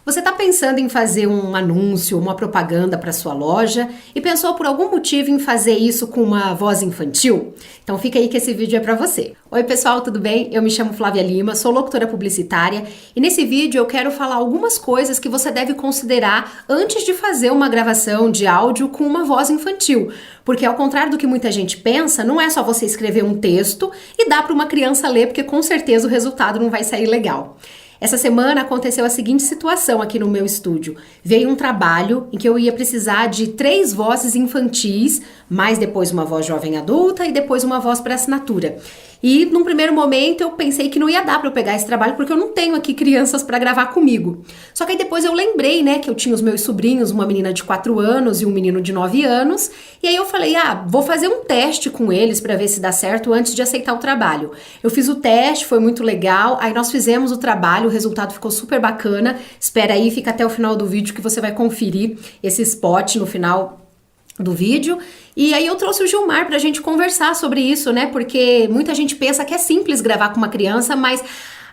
Você está pensando em fazer um anúncio, uma propaganda para sua loja e pensou por algum motivo em fazer isso com uma voz infantil? Então fica aí que esse vídeo é para você. Oi pessoal, tudo bem? Eu me chamo Flávia Lima, sou locutora publicitária e nesse vídeo eu quero falar algumas coisas que você deve considerar antes de fazer uma gravação de áudio com uma voz infantil. Porque ao contrário do que muita gente pensa, não é só você escrever um texto e dar para uma criança ler, porque com certeza o resultado não vai sair legal. Essa semana aconteceu a seguinte situação aqui no meu estúdio. Veio um trabalho em que eu ia precisar de 3 vozes infantis, mais depois uma voz jovem adulta e depois uma voz para assinatura. E num primeiro momento eu pensei que não ia dar para eu pegar esse trabalho porque eu não tenho aqui crianças para gravar comigo. Só que aí depois eu lembrei, né, que eu tinha os meus sobrinhos, uma menina de 4 anos e um menino de 9 anos, e aí eu falei: vou fazer um teste com eles para ver se dá certo antes de aceitar o trabalho. Eu fiz o teste, foi muito legal, aí nós fizemos o trabalho, o resultado ficou super bacana. Espera aí, fica até o final do vídeo que você vai conferir esse spot no final do vídeo. E aí eu trouxe o Gilmar pra gente conversar sobre isso, né? Porque muita gente pensa que é simples gravar com uma criança, mas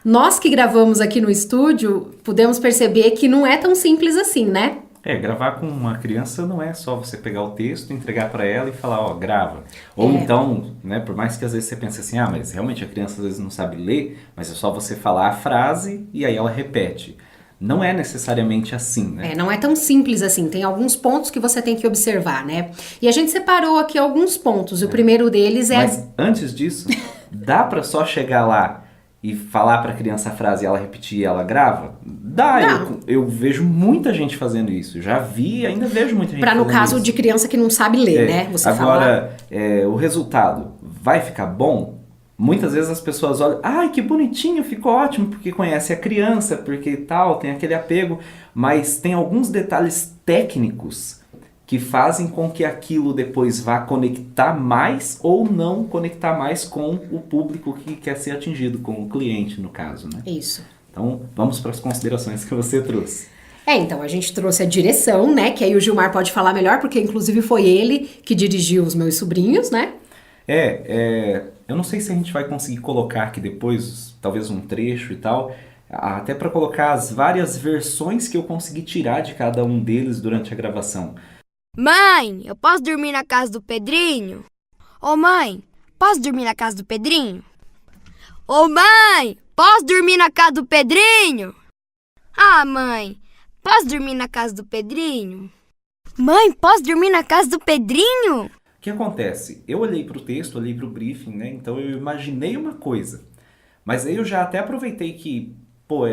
nós que gravamos aqui no estúdio, podemos perceber que não é tão simples assim, né? Gravar com uma criança não é só você pegar o texto, entregar para ela e falar, ó, grava. Ou então, né, por mais que às vezes você pense assim, mas realmente a criança às vezes não sabe ler, mas é só você falar a frase e aí ela repete. Não é necessariamente assim, né? Não é tão simples assim, tem alguns pontos que você tem que observar, né? E a gente separou aqui alguns pontos, o primeiro deles é... Mas antes disso, dá para só chegar lá e falar para a criança a frase e ela repetir e ela grava? Dá, eu vejo muita gente fazendo isso. Já vi e ainda vejo muita gente fazendo isso. Para no caso de criança que não sabe ler, né? Você agora, o resultado vai ficar bom? Muitas vezes as pessoas olham, ai, que bonitinho, ficou ótimo, porque conhece a criança, porque tal, tem aquele apego. Mas tem alguns detalhes técnicos que fazem com que aquilo depois vá conectar mais ou não conectar mais com o público que quer ser atingido, com o cliente, no caso, né? Isso. Então, vamos para as considerações que você trouxe. Então, a gente trouxe a direção, né? Que aí o Gilmar pode falar melhor, porque inclusive foi ele que dirigiu os meus sobrinhos, né? Eu não sei se a gente vai conseguir colocar aqui depois, talvez um trecho e tal, até para colocar as várias versões que eu consegui tirar de cada um deles durante a gravação. Mãe, eu posso dormir na casa do Pedrinho? Ô mãe, posso dormir na casa do Pedrinho? Ô mãe, posso dormir na casa do Pedrinho? Ah, mãe, posso dormir na casa do Pedrinho? Mãe, posso dormir na casa do Pedrinho? O que acontece? Eu olhei para o texto, olhei para o briefing, né? Então eu imaginei uma coisa. Mas aí eu já até aproveitei que,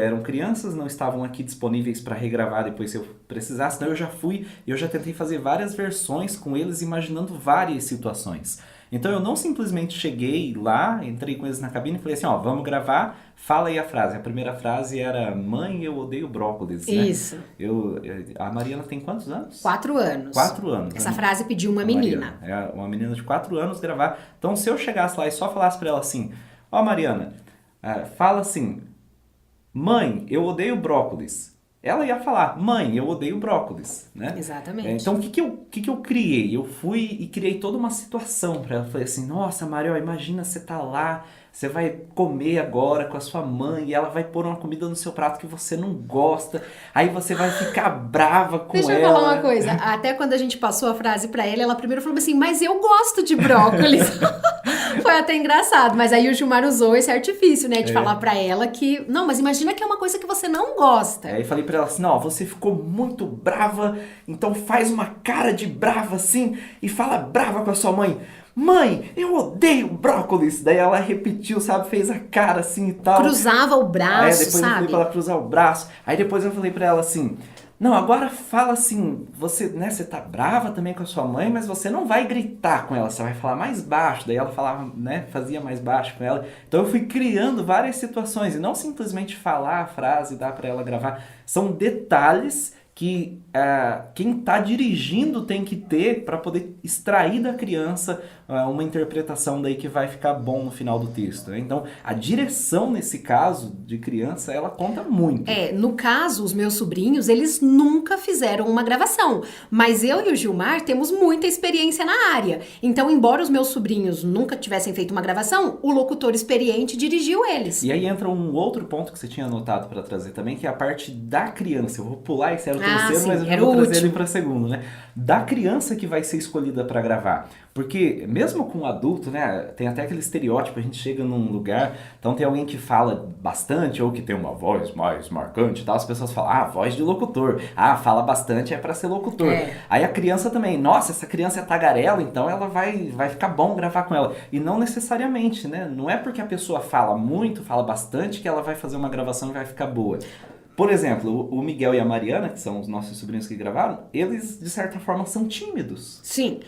eram crianças, não estavam aqui disponíveis para regravar depois se eu precisasse. Então eu já fui, eu já tentei fazer várias versões com eles, imaginando várias situações. Então eu não simplesmente cheguei lá, entrei com eles na cabine e falei assim, vamos gravar, fala aí a frase. A primeira frase era, mãe, eu odeio brócolis, né? Isso. A Mariana tem quantos anos? 4 anos. 4 anos. Essa frase pediu uma menina. Mariana, uma menina de 4 anos gravar. Então se eu chegasse lá e só falasse para ela assim, Mariana, fala assim, mãe, eu odeio brócolis. Ela ia falar, mãe, eu odeio brócolis, né? Exatamente. Então, o que eu criei? Eu fui e criei toda uma situação para ela. Falei assim, nossa, Mariel, imagina você tá lá, você vai comer agora com a sua mãe e ela vai pôr uma comida no seu prato que você não gosta. Aí você vai ficar brava com ela. Deixa eu falar uma coisa. Até quando a gente passou a frase pra ela primeiro falou assim, mas eu gosto de brócolis. Foi até engraçado. Mas aí o Gilmar usou esse artifício, né? De falar pra ela que... Não, mas imagina que é uma coisa que você não gosta. Aí falei pra ela assim, você ficou muito brava, então faz uma cara de brava assim e fala brava com a sua mãe. Mãe, eu odeio brócolis. Daí ela repetiu, sabe? Fez a cara assim e tal. Cruzava o braço, depois sabe? eu falei pra ela cruzar o braço. Aí depois eu falei pra ela assim... Não, agora fala assim, você tá brava também com a sua mãe, mas você não vai gritar com ela, você vai falar mais baixo. Daí ela falava, né, fazia mais baixo com ela. Então eu fui criando várias situações e não simplesmente falar a frase e dar pra ela gravar. São detalhes que quem tá dirigindo tem que ter para poder extrair da criança uma interpretação daí que vai ficar bom no final do texto, né? Então, a direção nesse caso de criança, ela conta muito. No caso, os meus sobrinhos, eles nunca fizeram uma gravação, mas eu e o Gilmar temos muita experiência na área. Então, embora os meus sobrinhos nunca tivessem feito uma gravação, o locutor experiente dirigiu eles. E aí entra um outro ponto que você tinha anotado para trazer também, que é a parte da criança. Eu vou pular, esse era o terceiro, sim, mas eu já vou trazer ele para segundo, né? Da criança que vai ser escolhida para gravar. Porque mesmo com um adulto, né, tem até aquele estereótipo, a gente chega num lugar, então tem alguém que fala bastante ou que tem uma voz mais marcante e tal, as pessoas falam, voz de locutor, fala bastante é para ser locutor. Aí a criança também, nossa, essa criança é tagarela, então ela vai ficar bom gravar com ela. E não necessariamente, né, não é porque a pessoa fala muito, fala bastante, que ela vai fazer uma gravação e vai ficar boa. Por exemplo, o Miguel e a Mariana, que são os nossos sobrinhos que gravaram, eles, de certa forma, são tímidos. Sim.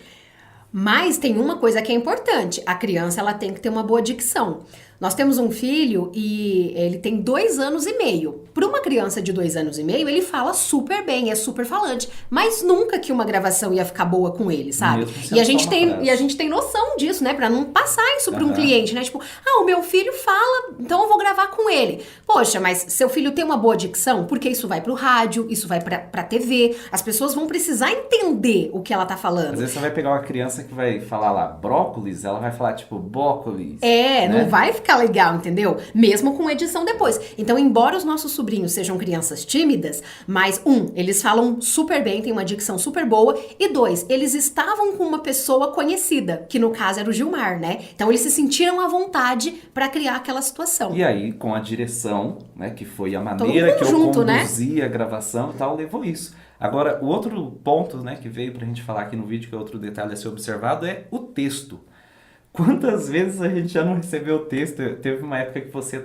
Mas tem uma coisa que é importante, a criança ela tem que ter uma boa dicção. Nós temos um filho e ele tem 2 anos e meio. Para uma criança de 2 anos e meio, ele fala super bem, é super falante. Mas nunca que uma gravação ia ficar boa com ele, sabe? E a gente tem noção disso, né? Pra não passar isso para um cliente, né? Tipo, o meu filho fala, então eu vou gravar com ele. Poxa, mas seu filho tem uma boa dicção? Porque isso vai pro rádio, isso vai pra TV. As pessoas vão precisar entender o que ela tá falando. Às vezes você vai pegar uma criança que vai falar lá brócolis, ela vai falar tipo brócolis. Né? Não vai ficar legal, entendeu? Mesmo com edição depois. Então, embora os nossos sobrinhos sejam crianças tímidas, mas eles falam super bem, tem uma dicção super boa, e 2, eles estavam com uma pessoa conhecida, que no caso era o Gilmar, né? Então, eles se sentiram à vontade pra criar aquela situação. E aí, com a direção, né, que foi a maneira que eu conduzi a gravação e tal, levou isso. Agora, o outro ponto, né, que veio pra gente falar aqui no vídeo, que é outro detalhe a ser observado, é o texto. Quantas vezes a gente já não recebeu o texto? Teve uma época que você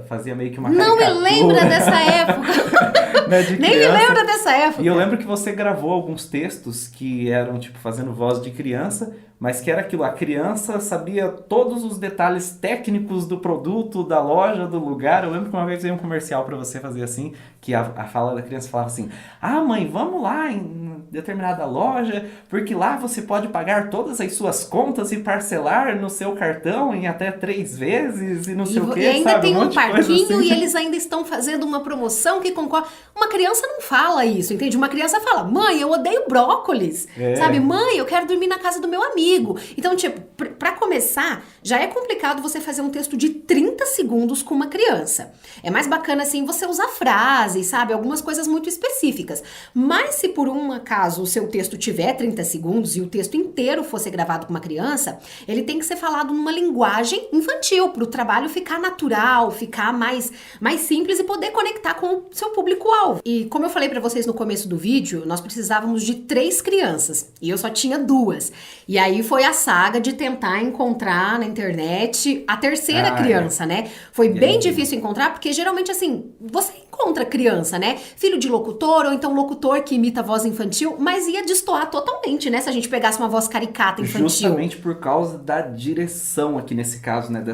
fazia meio que uma caricatura. Não me lembra dessa época. Né, Nem me lembra dessa época. E eu lembro que você gravou alguns textos que eram, tipo, fazendo voz de criança, mas que era aquilo, a criança sabia todos os detalhes técnicos do produto, da loja, do lugar. Eu lembro que uma vez veio um comercial pra você fazer assim, que a fala da criança falava assim, mãe, vamos lá em determinada loja, porque lá você pode pagar todas as suas contas e parcelar no seu cartão em até 3 vezes e não sei o que, e ainda sabe? tem um parquinho assim. E eles ainda estão fazendo uma promoção que concorre. Uma criança não fala isso, entende? Uma criança fala, mãe, eu odeio brócolis, sabe? Mãe, eu quero dormir na casa do meu amigo. Então, tipo, pra começar, já é complicado você fazer um texto de 30 segundos com uma criança. É mais bacana, assim, você usar frases, sabe? Algumas coisas muito específicas. Mas se por um acaso o seu texto tiver 30 segundos e o texto inteiro fosse gravado com uma criança, ele tem que ser falado numa linguagem infantil, pro trabalho ficar natural, ficar mais simples e poder conectar com o seu público-alvo. E como eu falei pra vocês no começo do vídeo, nós precisávamos de 3 crianças e eu só tinha 2. E aí foi a saga de tentar encontrar na internet a terceira criança, né? Foi bem difícil encontrar, porque geralmente, assim, você encontra criança, né? Filho de locutor, ou então locutor que imita a voz infantil, mas ia destoar totalmente, né? Se a gente pegasse uma voz caricata infantil. Justamente por causa da direção aqui nesse caso, né?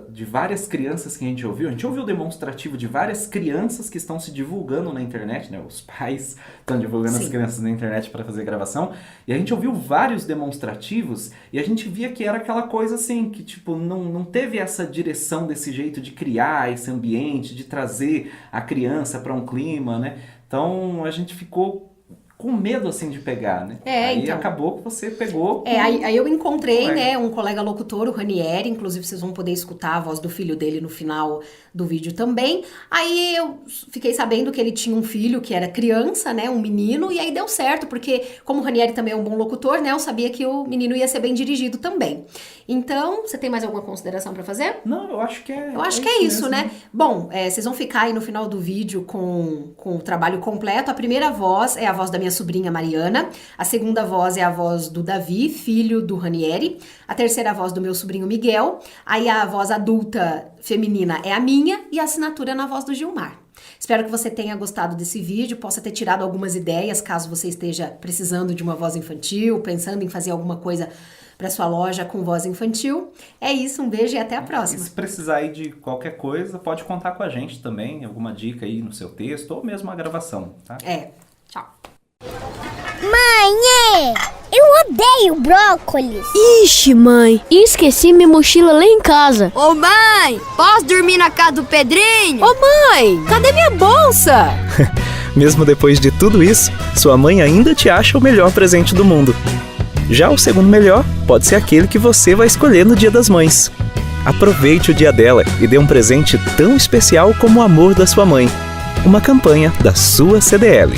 De várias crianças que a gente ouviu. A gente ouviu o demonstrativo de várias crianças que estão se divulgando na internet, né? Os pais estão divulgando as crianças na internet para fazer gravação. E a gente ouviu vários demonstrativos e a gente via que era aquela coisa assim, que tipo, não teve essa direção desse jeito de criar esse ambiente, de trazer a criança para um clima, né? Então a gente ficou com medo, assim, de pegar, né? Aí então, acabou que você pegou... Aí eu encontrei, né, um colega locutor, o Ranieri, inclusive vocês vão poder escutar a voz do filho dele no final do vídeo também. Aí eu fiquei sabendo que ele tinha um filho que era criança, né, um menino, e aí deu certo, porque como o Ranieri também é um bom locutor, né, eu sabia que o menino ia ser bem dirigido também. Então, você tem mais alguma consideração pra fazer? Não, eu acho que é... Eu acho que é isso, né? Bom, vocês vão ficar aí no final do vídeo com o trabalho completo. A primeira voz é a voz da minha sobrinha Mariana. A segunda voz é a voz do Davi, filho do Ranieri. A terceira voz do meu sobrinho Miguel. Aí a voz adulta feminina é a minha e a assinatura é na voz do Gilmar. Espero que você tenha gostado desse vídeo, possa ter tirado algumas ideias, caso você esteja precisando de uma voz infantil, pensando em fazer alguma coisa para sua loja com voz infantil. É isso, um beijo e até a próxima. E se precisar aí de qualquer coisa, pode contar com a gente também, alguma dica aí no seu texto ou mesmo a gravação, tá? Tchau. Mãe! Eu odeio brócolis. Ixi, mãe, esqueci minha mochila lá em casa. Ô mãe, posso dormir na casa do Pedrinho? Ô mãe, cadê minha bolsa? Mesmo depois de tudo isso, sua mãe ainda te acha o melhor presente do mundo. Já o segundo melhor pode ser aquele que você vai escolher no Dia das Mães. Aproveite o dia dela e dê um presente tão especial como o amor da sua mãe. Uma campanha da sua CDL.